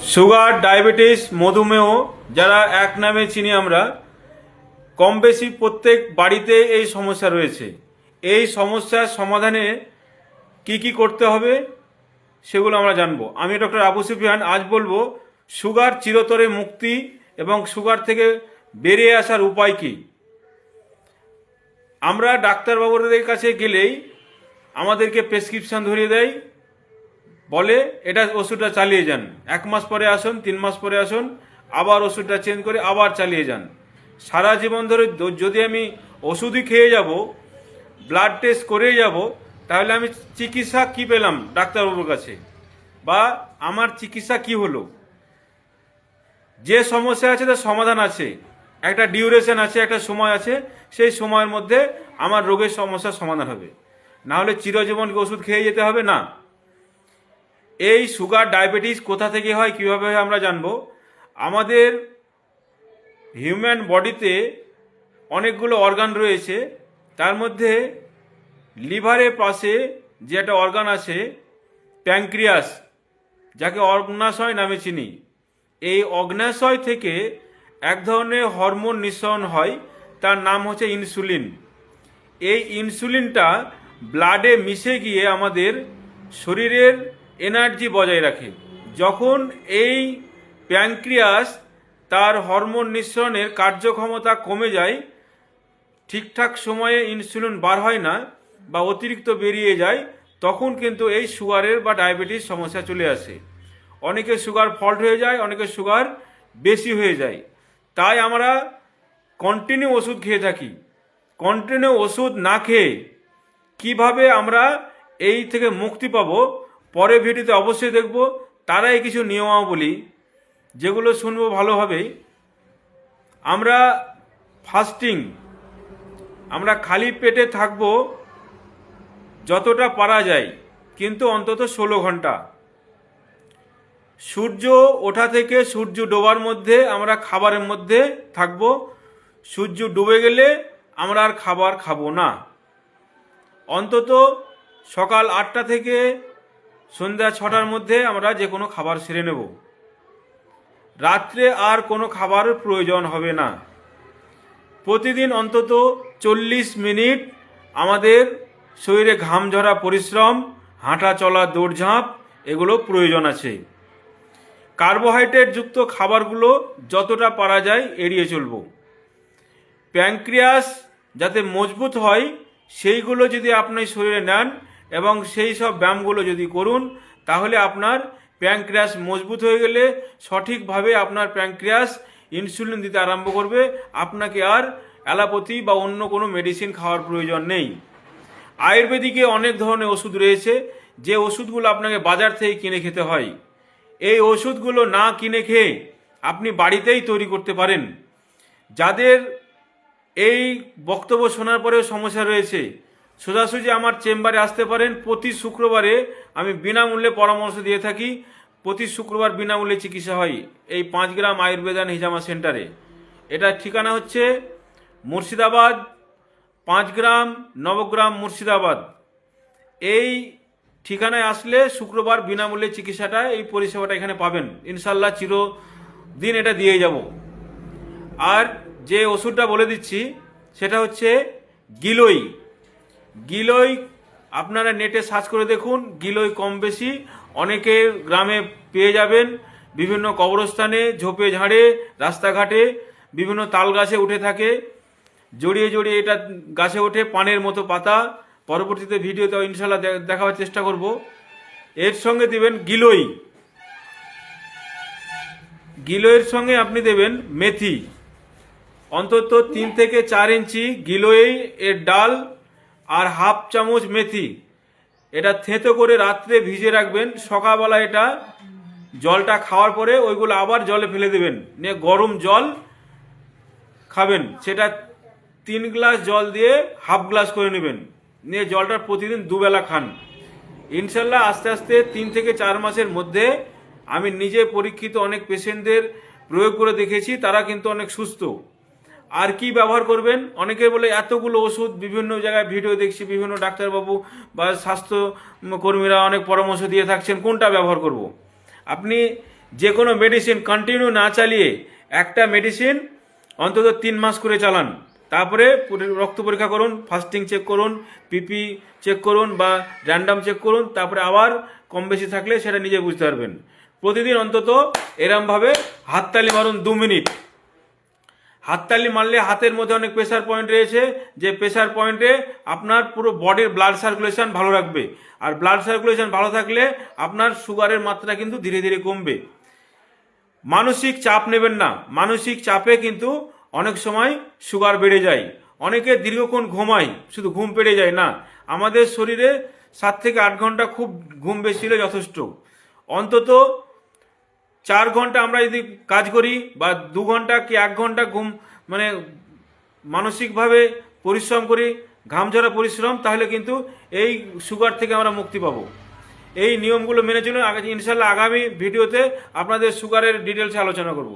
Sugar, diabetes, মধুমেহ যারা এক নামে চিনি আমরা, কম বেশি প্রত্যেক বাড়িতে এই সমস্যা রয়েছে। এই সমস্যার সমাধানে কি কি করতে হবে সেগুলো আমরা জানবো। আমি ডক্টর আবু সুফিয়ান। আজ বলবো সুগার চিরতরে মুক্তি এবং সুগার থেকে বেরিয়ে আসার উপায় কি। আমরা ডাক্তারবাবুদের কাছে গেলেই আমাদেরকে প্রেসক্রিপশন ধরিয়ে দেয়, বলে এটা ওষুধটা চালিয়ে যান, 1 মাস পরে আসুন, 3 মাস পরে আসুন, আবার ওষুধটা চেঞ্জ করে আবার চালিয়ে যান। সারা জীবন ধরে যদি আমি ওষুধই খেয়ে যাব, ব্লাড টেস্ট করেই যাব, তাহলে আমি চিকিৎসা কি পেলাম ডাক্তারবাবুর কাছে, বা আমার চিকিৎসা কি হলো? যে সমস্যা আছে তার সমাধান আছে, একটা ডিউরেশন আছে, একটা সময় আছে, সেই সময়ের মধ্যে আমার রোগের সমস্যার সমাধান হবে। না হলে চিরজীবন ওষুধ খেয়ে যেতে হবে না। এই সুগার, ডায়াবেটিস কোথা থেকে হয়, কীভাবে হয় আমরা জানবো। আমাদের হিউম্যান বডিতে অনেকগুলো অর্গান রয়েছে, তার মধ্যে লিভারের পাশে যে একটা অর্গান আছে প্যানক্রিয়াস, যাকে অগ্নাশয় নামে চিনি। এই অগ্নাশয় থেকে এক ধরনের হরমোন নিঃসরণ হয়, তার নাম হচ্ছে ইনসুলিন। এই ইনসুলিনটা ব্লাডে মিশে গিয়ে আমাদের শরীরের এনার্জি বজায় রাখে। যখন এই প্যানক্রিয়াস তার হরমোন নিঃসরণের কার্যক্ষমতা কমে যায়, ঠিকঠাক সময়ে ইনসুলিন বার হয় না বা অতিরিক্ত বেরিয়ে যায়, তখন কিন্তু এই সুগারের বা ডায়াবেটিস সমস্যা চলে আসে। অনেকের সুগার ফল্ট হয়ে যায়, অনেকের সুগার বেশি হয়ে যায়। তাই আমরা কন্টিনিউ ওষুধ খেয়ে থাকি। কন্টিনিউ ওষুধ না খেয়ে কিভাবে আমরা এই থেকে মুক্তি পাবো, পরে ভিডিওতে অবশ্যই দেখব। তারাই কিছু নিয়মাবলী যেগুলো শুনবো ভালোভাবেই। আমরা ফাস্টিং, আমরা খালি পেটে থাকবো যতটা পারা যায়, কিন্তু অন্তত 16 ঘন্টা। সূর্য ওঠা থেকে সূর্য ডোবার মধ্যে আমরা খাবারের মধ্যে থাকবো। সূর্য ডুবে গেলে আমরা আর খাবার খাবো না। অন্তত সকাল 8টা থেকে সন্ধ্যা 6টার মধ্যে আমরা যে কোনো খাবার সেরে নেব। রাত্রে আর কোনো খাবারের প্রয়োজন হবে না। প্রতিদিন অন্তত 40 মিনিট আমাদের শরীরে ঘাম ঝরা পরিশ্রম, হাঁটা চলা, দৌড়ঝাঁপ এগুলো প্রয়োজন আছে। কার্বোহাইড্রেট যুক্ত খাবারগুলো যতটা পারা যায় এড়িয়ে চলব। প্যানক্রিয়াস যাতে মজবুত হয় সেইগুলো যদি আপনি শরীরে নেন এবং সেই সব ব্যায়ামগুলো যদি করুন, তাহলে আপনার প্যানক্রিয়াস মজবুত হয়ে গেলে সঠিকভাবে আপনার প্যানক্রিয়াস ইনসুলিন দিতে আরম্ভ করবে। আপনাকে আর অ্যালোপ্যাথি বা অন্য কোনো মেডিসিন খাওয়ার প্রয়োজন নেই। আয়ুর্বেদিকে অনেক ধরনের ওষুধ রয়েছে, যে ওষুধগুলো আপনাকে বাজার থেকে কিনে খেতে হয়। এই ওষুধগুলো না কিনে খেয়ে আপনি বাড়িতেই তৈরি করতে পারেন। যাদের এই বক্তব্য শোনার পরেও সমস্যা রয়েছে, সোজাসুজি আমার চেম্বারে আসতে পারেন। প্রতি শুক্রবারে আমি বিনামূল্যে পরামর্শ দিয়ে থাকি। প্রতি শুক্রবার বিনামূল্যে চিকিৎসা হয় এই 5 গ্রাম আয়ুর্বেদান হিজামা সেন্টারে। এটার ঠিকানা হচ্ছে মুর্শিদাবাদ, 5 গ্রাম নবগ্রাম, মুর্শিদাবাদ। এই ঠিকানায় আসলে শুক্রবার বিনামূল্যে চিকিৎসাটা, এই পরিষেবাটা এখানে পাবেন। ইনশাল্লাহ চিরদিন এটা দিয়ে যাব। আর যে ওষুধটা বলে দিচ্ছি সেটা হচ্ছে গিলোই। গিলোই আপনারা নেটে সার্চ করে দেখুন, গিলোই কম বেশি অনেকের গ্রামে পেয়ে যাবেন। বিভিন্ন কবরস্থানে, ঝোপে ঝাড়ে, রাস্তাঘাটে বিভিন্ন তাল গাছে উঠে থাকে। জড়িয়ে জড়িয়ে এটা গাছে ওঠে, পানের মতো পাতা। পরবর্তীতে ভিডিওতে ইনশাল্লাহ দেখাবার চেষ্টা করব। এর সঙ্গে দেবেন গিলোই। গিলোয়ের সঙ্গে আপনি দেবেন মেথি, অন্তত 3 থেকে 4 ইঞ্চি গিলোই এর ডাল, আর হাফ চামচ মেথি। এটা থেঁতো করে রাত্রে ভিজে রাখবেন। সকালবেলা এটা জলটা খাওয়ার পরে ওইগুলো আবার জলে ফেলে দেবেন, নিয়ে গরম জল খাবেন। সেটা 3 গ্লাস জল দিয়ে হাফ গ্লাস করে নেবেন, নিয়ে জলটা প্রতিদিন 2 বেলা খান। ইনশাল্লাহ আস্তে আস্তে 3 থেকে 4 মাসের মধ্যে আমি নিজে পরীক্ষিত অনেক পেশেন্টদের প্রয়োগ করে দেখেছি, তারা কিন্তু অনেক সুস্থ। আর কি ব্যবহার করবেন? অনেকে বলে এতগুলো ওষুধ, বিভিন্ন জায়গায় ভিডিও দেখছি, বিভিন্ন ডাক্তারবাবু বা স্বাস্থ্য কর্মীরা অনেক পরামর্শ দিয়ে থাকছেন, কোনটা ব্যবহার করব। আপনি যে কোনো মেডিসিন কন্টিনিউ না চালিয়ে একটা মেডিসিন অন্তত 3 মাস করে চালান। তারপরে রক্ত পরীক্ষা করুন, ফাস্টিং চেক করুন, পিপি চেক করুন বা র্যান্ডাম চেক করুন, তারপরে আবার কম বেশি থাকলে সেটা নিজে বুঝতে পারবেন। প্রতিদিন অন্তত এরমভাবে হাততালি মারুন 2 মিনিট। হাততালি মারলে হাতের মধ্যে অনেক প্রেসার পয়েন্ট রয়েছে, যে প্রেসার পয়েন্টে আপনার পুরো বডির ব্লাড সার্কুলেশন ভালো রাখবে। আর ব্লাড সার্কুলেশন ভালো থাকলে আপনার সুগারের মাত্রা কিন্তু ধীরে ধীরে কমবে। মানসিক চাপ নেবেন না, মানসিক চাপে কিন্তু অনেক সময় সুগার বেড়ে যায়। অনেকে দীর্ঘক্ষণ ঘুমায়, শুধু ঘুম পেড়ে যায় না, আমাদের শরীরে 7 থেকে 8 ঘন্টা খুব ঘুম বেশি হলে যথেষ্ট। অন্তত 4 ঘন্টা আমরা যদি কাজ করি বা 2 ঘন্টা কি 1 ঘন্টা ঘুম মানে মানসিকভাবে পরিশ্রম করি, ঘামঝরা পরিশ্রম, তাহলে কিন্তু এই সুগার থেকে আমরা মুক্তি পাবো। এই নিয়মগুলো মেনে চলুন। ইনশাল্লাহ আগামী ভিডিওতে আপনাদের সুগারের ডিটেলসে আলোচনা করব।